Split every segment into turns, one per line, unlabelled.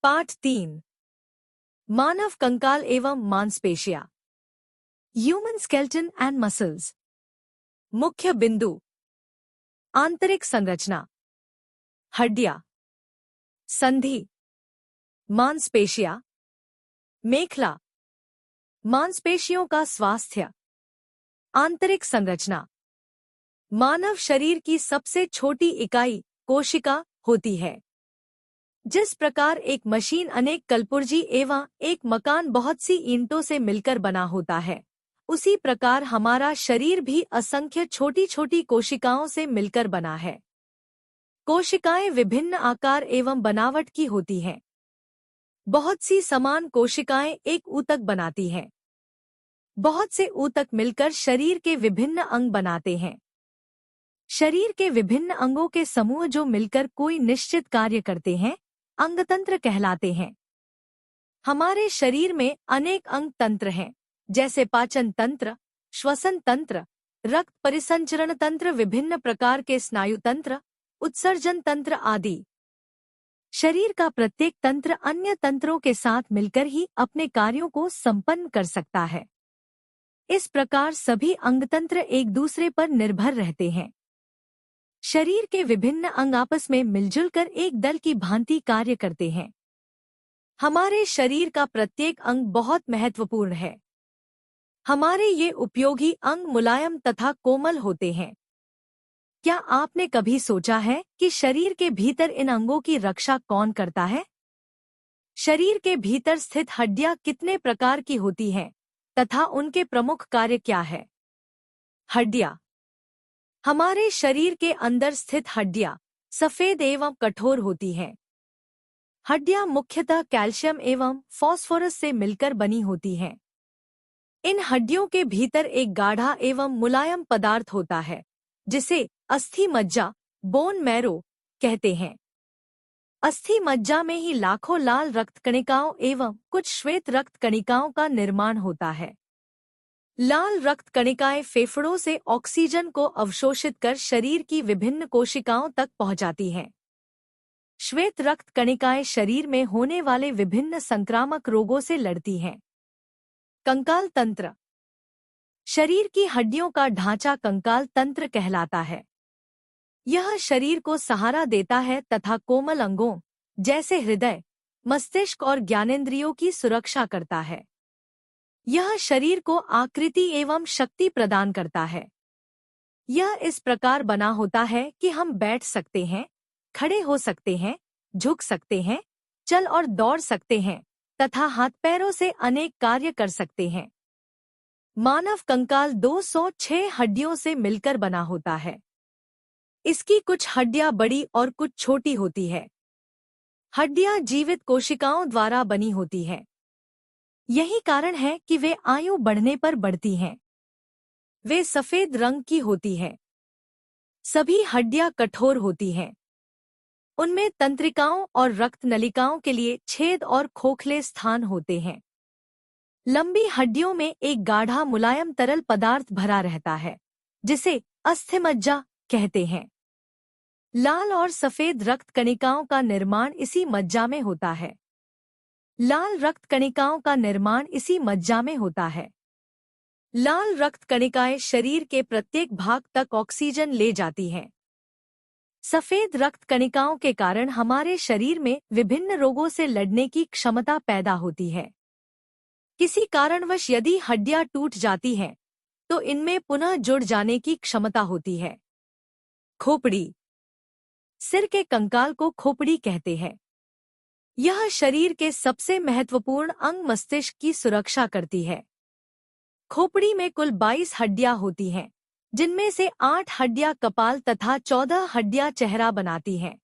पाठ 3 मानव कंकाल एवं मांसपेशियां। Human skeleton and muscles. मुख्य बिंदु। आंतरिक संरचना। हड्डियां। संधि। मांसपेशियां। मेखला। मांसपेशियों का स्वास्थ्य। आंतरिक संरचना। मानव शरीर की सबसे छोटी इकाई कोशिका होती है। जिस प्रकार एक मशीन अनेक कलपुर्जी एवं एक मकान बहुत सी ईंटों से मिलकर बना होता है, उसी प्रकार हमारा शरीर भी असंख्य छोटी छोटी कोशिकाओं से मिलकर बना है। कोशिकाएं विभिन्न आकार एवं बनावट की होती हैं। बहुत सी समान कोशिकाएं एक ऊतक बनाती हैं। बहुत से ऊतक मिलकर शरीर के विभिन्न अंग बनाते हैं। शरीर के विभिन्न अंगों के समूह जो मिलकर कोई निश्चित कार्य करते हैं, अंगतंत्र कहलाते हैं। हमारे शरीर में अनेक अंग तंत्र हैं, जैसे पाचन तंत्र, श्वसन तंत्र, रक्त परिसंचरण तंत्र, विभिन्न प्रकार के स्नायु तंत्र, उत्सर्जन तंत्र आदि। शरीर का प्रत्येक तंत्र अन्य तंत्रों के साथ मिलकर ही अपने कार्यों को संपन्न कर सकता है। इस प्रकार सभी अंगतंत्र एक दूसरे पर निर्भर रहते हैं। शरीर के विभिन्न अंग आपस में मिलजुल कर एक दल की भांति कार्य करते हैं। हमारे शरीर का प्रत्येक अंग बहुत महत्वपूर्ण है। हमारे ये उपयोगी अंग मुलायम तथा कोमल होते हैं। क्या आपने कभी सोचा है कि शरीर के भीतर इन अंगों की रक्षा कौन करता है? शरीर के भीतर स्थित हड्डियां कितने प्रकार की होती हैं तथा उनके प्रमुख कार्य क्या है? हड्डियां। हमारे शरीर के अंदर स्थित हड्डियां सफेद एवं कठोर होती हैं। हड्डियां मुख्यतः कैल्शियम एवं फास्फोरस से मिलकर बनी होती हैं। इन हड्डियों के भीतर एक गाढ़ा एवं मुलायम पदार्थ होता है, जिसे अस्थि मज्जा, बोन मैरो कहते हैं। अस्थि मज्जा में ही लाखों लाल रक्त कणिकाओं एवं कुछ श्वेत रक्त कणिकाओं का निर्माण होता है। लाल रक्त कणिकाएं फेफड़ों से ऑक्सीजन को अवशोषित कर शरीर की विभिन्न कोशिकाओं तक पहुंचाती हैं। श्वेत रक्त कणिकाएं शरीर में होने वाले विभिन्न संक्रामक रोगों से लड़ती हैं। कंकाल तंत्र। शरीर की हड्डियों का ढांचा कंकाल तंत्र कहलाता है। यह शरीर को सहारा देता है तथा कोमल अंगों जैसे हृदय, मस्तिष्क और ज्ञानेंद्रियों की सुरक्षा करता है। यह शरीर को आकृति एवं शक्ति प्रदान करता है। यह इस प्रकार बना होता है कि हम बैठ सकते हैं, खड़े हो सकते हैं, झुक सकते हैं, चल और दौड़ सकते हैं तथा हाथ पैरों से अनेक कार्य कर सकते हैं। मानव कंकाल 206 हड्डियों से मिलकर बना होता है। इसकी कुछ हड्डियां बड़ी और कुछ छोटी होती है। हड्डियां जीवित कोशिकाओं द्वारा बनी होती हैं। यही कारण है कि वे आयु बढ़ने पर बढ़ती हैं। वे सफेद रंग की होती हैं। सभी हड्डियां कठोर होती हैं। उनमें तंत्रिकाओं और रक्त नलिकाओं के लिए छेद और खोखले स्थान होते हैं। लंबी हड्डियों में एक गाढ़ा मुलायम तरल पदार्थ भरा रहता है, जिसे अस्थिमज्जा कहते हैं। लाल और सफेद रक्त कणिकाओं का निर्माण इसी मज्जा में होता है। लाल रक्त कणिकाओं का निर्माण इसी मज्जा में होता है। लाल रक्त कणिकाएं शरीर के प्रत्येक भाग तक ऑक्सीजन ले जाती हैं। सफेद रक्त कणिकाओं के कारण हमारे शरीर में विभिन्न रोगों से लड़ने की क्षमता पैदा होती है। किसी कारणवश यदि हड्डियां टूट जाती हैं, तो इनमें पुनः जुड़ जाने की क्षमता होती है। खोपड़ी। सिर के कंकाल को खोपड़ी कहते हैं। यह शरीर के सबसे महत्वपूर्ण अंग मस्तिष्क की सुरक्षा करती है। खोपड़ी में कुल 22 हड्डियां होती हैं, जिनमें से 8 हड्डियां कपाल तथा 14 हड्डियां चेहरा बनाती हैं।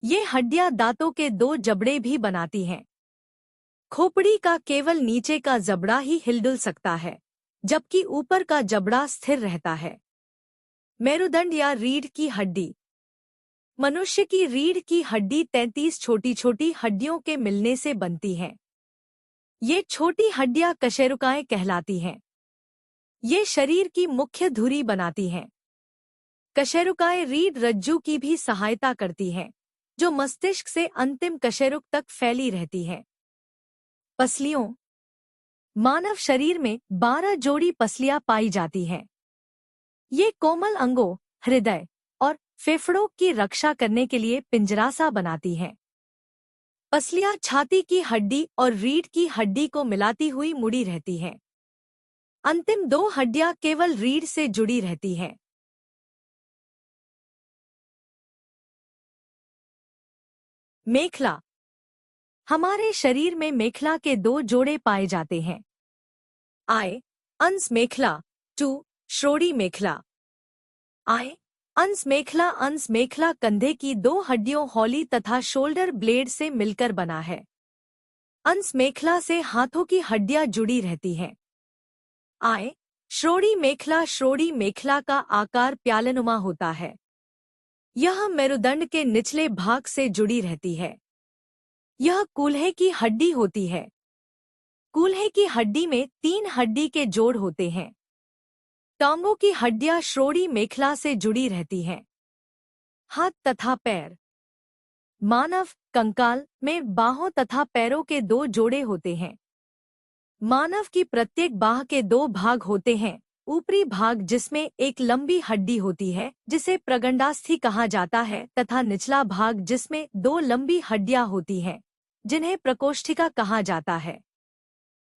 ये हड्डियां दांतों के 2 जबड़े भी बनाती हैं। खोपड़ी का केवल नीचे का जबड़ा ही हिलडुल सकता है, जबकि ऊपर का जबड़ा स्थिर रहता है। मेरुदंड या रीढ़ की हड्डी। मनुष्य की रीढ़ की हड्डी 33 छोटी छोटी हड्डियों के मिलने से बनती है। ये छोटी हड्डियां कशेरुकाएं कहलाती हैं। ये शरीर की मुख्य धुरी बनाती हैं। कशेरुकाएं रीढ़ रज्जु की भी सहायता करती हैं, जो मस्तिष्क से अंतिम कशेरुक तक फैली रहती है। पसलियों। मानव शरीर में 12 जोड़ी पसलियां पाई जाती हैं। ये कोमल अंगों, हृदय और फेफड़ों की रक्षा करने के लिए पिंजरा बनाती हैं। पसलियां छाती की हड्डी और रीढ़ की हड्डी को मिलाती हुई मुड़ी रहती हैं। अंतिम 2 हड्डियां केवल रीढ़ से जुड़ी रहती हैं। मेखला। हमारे शरीर में मेखला के 2 जोड़े पाए जाते हैं। आय अंस मेखला, 2 श्रोड़ी मेखला। आय अंस मेखला कंधे की 2 हड्डियों हौली तथा शोल्डर ब्लेड से मिलकर बना है। अंस मेखला से हाथों की हड्डियां जुड़ी रहती हैं। आय श्रोड़ी मेखला का आकार प्यालेनुमा होता है। यह मेरुदंड के निचले भाग से जुड़ी रहती है। यह कूल्हे की हड्डी होती है। कूल्हे की हड्डी में 3 हड्डी के जोड़ होते हैं। टांगों की हड्डियां श्रोड़ी मेखला से जुड़ी रहती हैं। हाथ तथा पैर। मानव कंकाल में बाहों तथा पैरों के 2 जोड़े होते हैं। मानव की प्रत्येक बाह के 2 भाग होते हैं। ऊपरी भाग जिसमें एक लंबी हड्डी होती है जिसे प्रगंडास्थि कहा जाता है तथा निचला भाग जिसमें 2 लंबी हड्डियां होती हैं जिन्हें प्रकोष्ठिका कहा जाता है।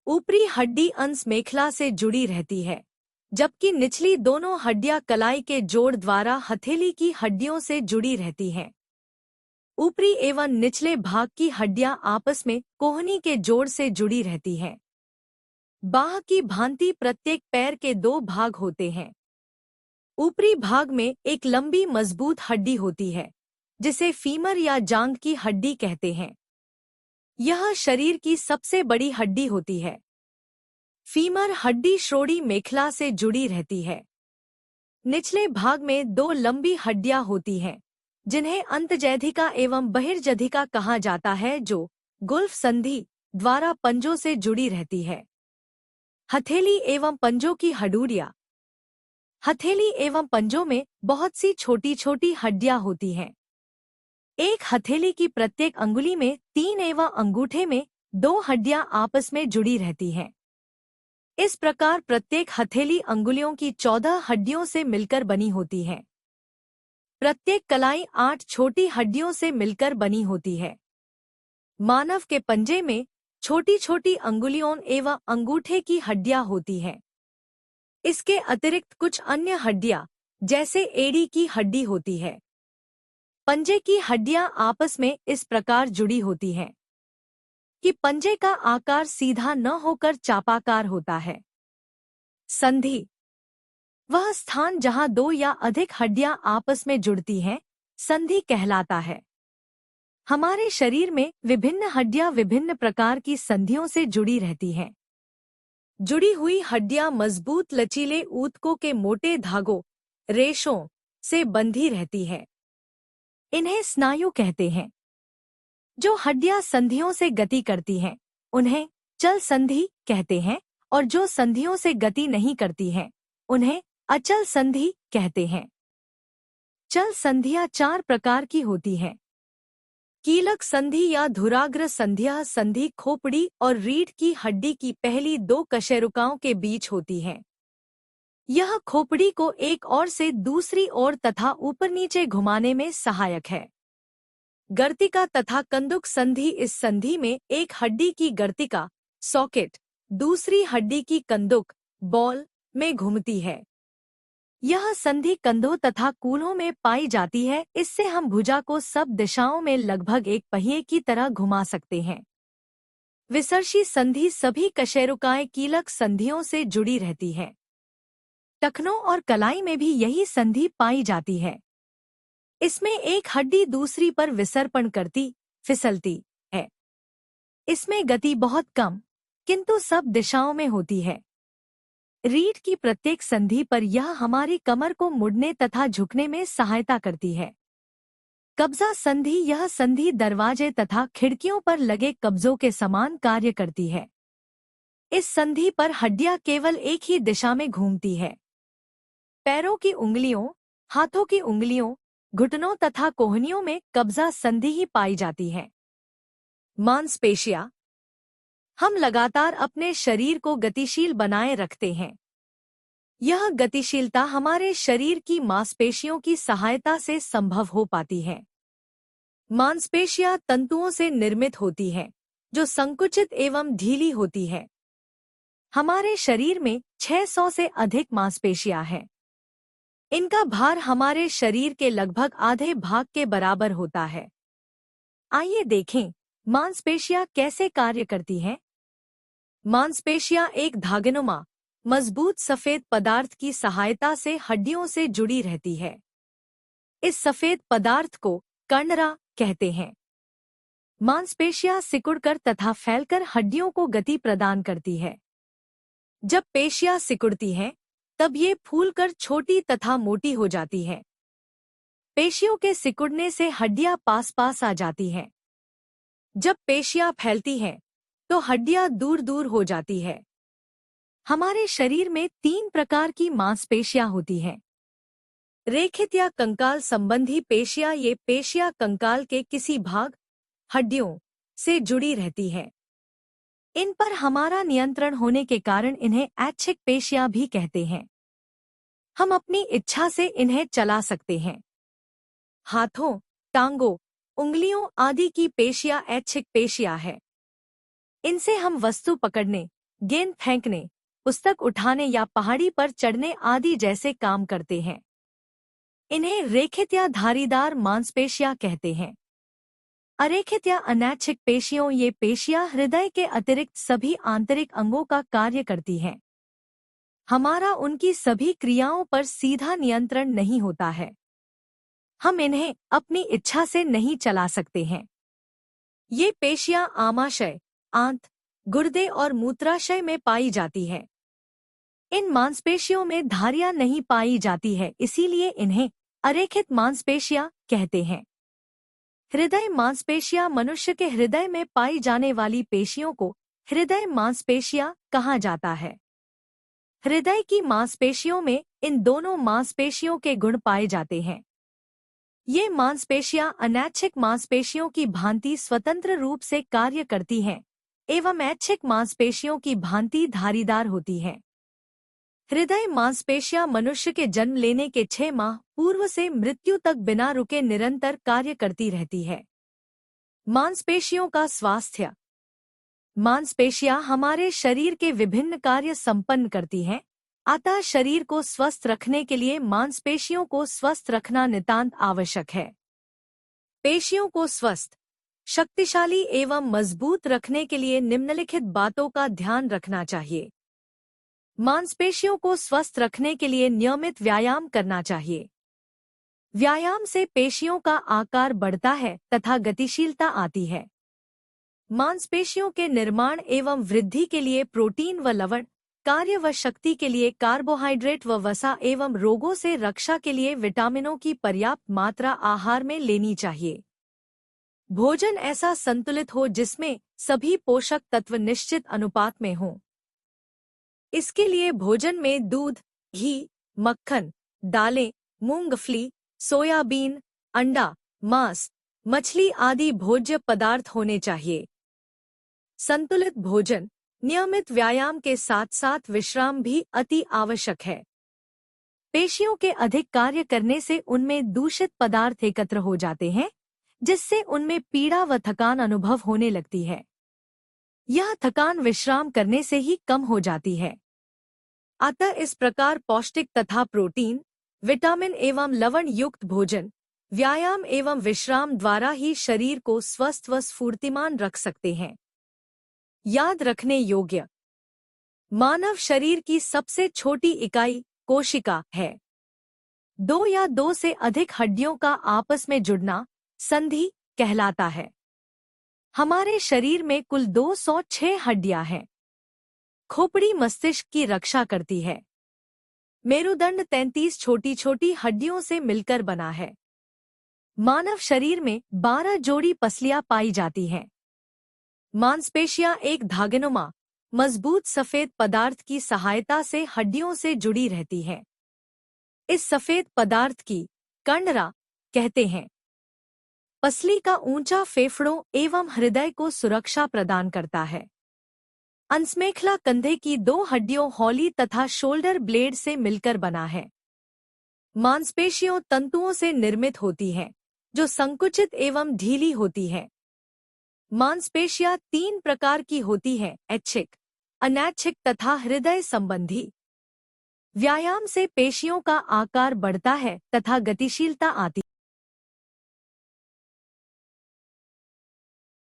ऊपरी हड्डी अंस मेखला से जुड़ी रहती है जबकि निचली दोनों हड्डियां कलाई के जोड़ द्वारा हथेली की हड्डियों से जुड़ी रहती हैं। ऊपरी एवं निचले भाग की हड्डियां आपस में कोहनी के जोड़ से जुड़ी रहती हैं। बाह की भांति प्रत्येक पैर के 2 भाग होते हैं। ऊपरी भाग में एक लंबी मजबूत हड्डी होती है जिसे फीमर या जांघ की हड्डी कहते हैं। यह शरीर की सबसे बड़ी हड्डी होती है। फीमर हड्डी श्रोड़ी मेखला से जुड़ी रहती है। निचले भाग में 2 लंबी हड्डियां होती हैं जिन्हें अंतजैधिका एवं बहिर्जधिका कहा जाता है जो गुल्फ संधि द्वारा पंजों से जुड़ी रहती है। हथेली एवं पंजों की हड्डियां। हथेली एवं पंजों में बहुत सी छोटी छोटी हड्डियां होती हैं। एक हथेली की प्रत्येक अंगुली में 3 एवं अंगूठे में 2 हड्डियां आपस में जुड़ी रहती हैं। इस प्रकार प्रत्येक हथेली अंगुलियों की 14 हड्डियों से मिलकर बनी होती है। प्रत्येक कलाई 8 छोटी हड्डियों से मिलकर बनी होती है। मानव के पंजे में छोटी छोटी अंगुलियों एवं अंगूठे की हड्डियां होती हैं। इसके अतिरिक्त कुछ अन्य हड्डियां जैसे एड़ी की हड्डी होती है। पंजे की हड्डियां आपस में इस प्रकार जुड़ी होती हैं कि पंजे का आकार सीधा न होकर चापाकार होता है। संधि। वह स्थान जहां 2 या अधिक हड्डियां आपस में जुड़ती हैं, संधि कहलाता है। हमारे शरीर में विभिन्न हड्डियां विभिन्न प्रकार की संधियों से जुड़ी रहती हैं। जुड़ी हुई हड्डियां मजबूत लचीले ऊतकों के मोटे धागों, रेशों से बंधी रहती हैं। इन्हें स्नायु कहते हैं। जो हड्डियां संधियों से गति करती हैं, उन्हें चल संधि कहते हैं और जो संधियों से गति नहीं करती हैं, उन्हें अचल संधि कहते हैं। चल संधियां 4 प्रकार की होती हैं। कीलक संधि या धुराग्र संधियां संधि खोपड़ी और रीढ़ की हड्डी की पहली 2 कशेरुकाओं के बीच होती हैं। यह खोपड़ी को एक ओर से दूसरी ओर तथा ऊपर नीचे घुमाने में सहायक है। गर्तिका तथा कंदुक संधि। इस संधि में एक हड्डी की गर्तिका सॉकेट दूसरी हड्डी की कंदुक बॉल में घूमती है। यह संधि कंधों तथा कूल्हों में पाई जाती है। इससे हम भुजा को सब दिशाओं में लगभग एक पहिए की तरह घुमा सकते हैं। विसर्षी संधि। सभी कशेरुकाएं कीलक संधियों से जुड़ी रहती हैं। टखनों और कलाई में भी यही संधि पाई जाती है। इसमें एक हड्डी दूसरी पर विसर्पण करती, फिसलती है। इसमें गति बहुत कम किंतु सब दिशाओं में होती है। रीढ़ की प्रत्येक संधि पर यह हमारी कमर को मुड़ने तथा झुकने में सहायता करती है। कब्जा संधि। यह संधि दरवाजे तथा खिड़कियों पर लगे कब्जों के समान कार्य करती है। इस संधि पर हड्डियां केवल एक ही दिशा में घूमती है। पैरों की उंगलियों, हाथों की उंगलियों, घुटनों तथा कोहनियों में कब्जा संधि ही पाई जाती है। मांसपेशियां। हम लगातार अपने शरीर को गतिशील बनाए रखते हैं। यह गतिशीलता हमारे शरीर की मांसपेशियों की सहायता से संभव हो पाती है। मांसपेशियां तंतुओं से निर्मित होती हैं, जो संकुचित एवं ढीली होती है। हमारे शरीर में 600 से अधिक मांसपेशियां हैं। इनका भार हमारे शरीर के लगभग आधे भाग के बराबर होता है। आइए देखें, मांसपेशियां कैसे कार्य करती हैं। मांसपेशियां एक धागेनुमा मजबूत सफेद पदार्थ की सहायता से हड्डियों से जुड़ी रहती है। इस सफेद पदार्थ को कंडरा कहते हैं। मांसपेशियां सिकुड़कर तथा फैलकर हड्डियों को गति प्रदान करती है। जब पेशियां सिकुड़ती हैं, तब ये फूलकर छोटी तथा मोटी हो जाती हैं। पेशियों के सिकुड़ने से हड्डियां पास पास आ जाती हैं। जब पेशियां फैलती हैं, तो हड्डियां दूर दूर हो जाती है। हमारे शरीर में 3 प्रकार की मांसपेशियां होती हैं। रेखित या कंकाल संबंधी पेशियां। ये पेशियां कंकाल के किसी भाग, हड्डियों से जुड़ी रहती हैं। इन पर हमारा नियंत्रण होने के कारण इन्हें ऐच्छिक पेशियां भी कहते हैं। हम अपनी इच्छा से इन्हें चला सकते हैं। हाथों, टांगों, उंगलियों आदि की पेशियां ऐच्छिक पेशियां है। इनसे हम वस्तु पकड़ने, गेंद फेंकने, पुस्तक उठाने या पहाड़ी पर चढ़ने आदि जैसे काम करते हैं। इन्हें रेखित या धारीदार मांसपेशियां कहते हैं। अरेखित या अनैच्छिक पेशियों। ये पेशियां हृदय के अतिरिक्त सभी आंतरिक अंगों का कार्य करती हैं। हमारा उनकी सभी क्रियाओं पर सीधा नियंत्रण नहीं होता है। हम इन्हें अपनी इच्छा से नहीं चला सकते हैं। ये पेशियां आमाशय, आंत, गुर्दे और मूत्राशय में पाई जाती है। इन मांसपेशियों में धारियां नहीं पाई जाती है, इसीलिए इन्हें अरेखित मांसपेशियां कहते हैं। हृदय मांसपेशियां। मनुष्य के हृदय में पाई जाने वाली पेशियों को हृदय मांसपेशियां कहा जाता है। हृदय की मांसपेशियों में इन दोनों मांसपेशियों के गुण पाए जाते हैं। ये मांसपेशियां अनैच्छिक मांसपेशियों की भांति स्वतंत्र रूप से कार्य करती हैं एवं ऐच्छिक मांसपेशियों की भांति धारीदार होती हैं। हृदय मांसपेशियां मनुष्य के जन्म लेने के 6 माह पूर्व से मृत्यु तक बिना रुके निरंतर कार्य करती रहती है। मांसपेशियों का स्वास्थ्य। मांसपेशियां हमारे शरीर के विभिन्न कार्य संपन्न करती हैं, अतः शरीर को स्वस्थ रखने के लिए मांसपेशियों को स्वस्थ रखना नितांत आवश्यक है। पेशियों को स्वस्थ, शक्तिशाली एवं मजबूत रखने के लिए निम्नलिखित बातों का ध्यान रखना चाहिए। मांसपेशियों को स्वस्थ रखने के लिए नियमित व्यायाम करना चाहिए। व्यायाम से पेशियों का आकार बढ़ता है तथा गतिशीलता आती है। मांसपेशियों के निर्माण एवं वृद्धि के लिए प्रोटीन व लवण, कार्य व शक्ति के लिए कार्बोहाइड्रेट व वसा एवं रोगों से रक्षा के लिए विटामिनों की पर्याप्त मात्रा आहार में लेनी चाहिए। भोजन ऐसा संतुलित हो जिसमें सभी पोषक तत्व निश्चित अनुपात में हों। इसके लिए भोजन में दूध, घी, मक्खन, दालें, मूंगफली, सोयाबीन, अंडा, मांस, मछली आदि भोज्य पदार्थ होने चाहिए। संतुलित भोजन, नियमित व्यायाम के साथ साथ विश्राम भी अति आवश्यक है। पेशियों के अधिक कार्य करने से उनमें दूषित पदार्थ एकत्र हो जाते हैं, जिससे उनमें पीड़ा व थकान अनुभव होने लगती है। यह थकान विश्राम करने से ही कम हो जाती है। अतः इस प्रकार पौष्टिक तथा प्रोटीन, विटामिन एवं लवण युक्त भोजन, व्यायाम एवं विश्राम द्वारा ही शरीर को स्वस्थ व स्फूर्तिमान रख सकते हैं। याद रखने योग्य। मानव शरीर की सबसे छोटी इकाई कोशिका है। 2 या 2 से अधिक हड्डियों का आपस में जुड़ना संधि कहलाता है। हमारे शरीर में कुल 206 हड्डियां हैं। खोपड़ी मस्तिष्क की रक्षा करती है। मेरुदंड 33 छोटी छोटी हड्डियों से मिलकर बना है। मानव शरीर में 12 जोड़ी पसलियां पाई जाती हैं। मांसपेशियां एक धागेनुमा मजबूत सफेद पदार्थ की सहायता से हड्डियों से जुड़ी रहती हैं। इस सफेद पदार्थ की कंडरा कहते हैं। पसली का ऊंचा फेफड़ों एवं हृदय को सुरक्षा प्रदान करता है। अंसमेखला कंधे की 2 हड्डियों हौली तथा शोल्डर ब्लेड से मिलकर बना है। मांसपेशियों तंतुओं से निर्मित होती हैं, जो संकुचित एवं ढीली होती है। मांसपेशियां 3 प्रकार की होती हैं, ऐच्छिक, अनैच्छिक तथा हृदय संबंधी। व्यायाम से पेशियों का आकार बढ़ता है तथा गतिशीलता आती है।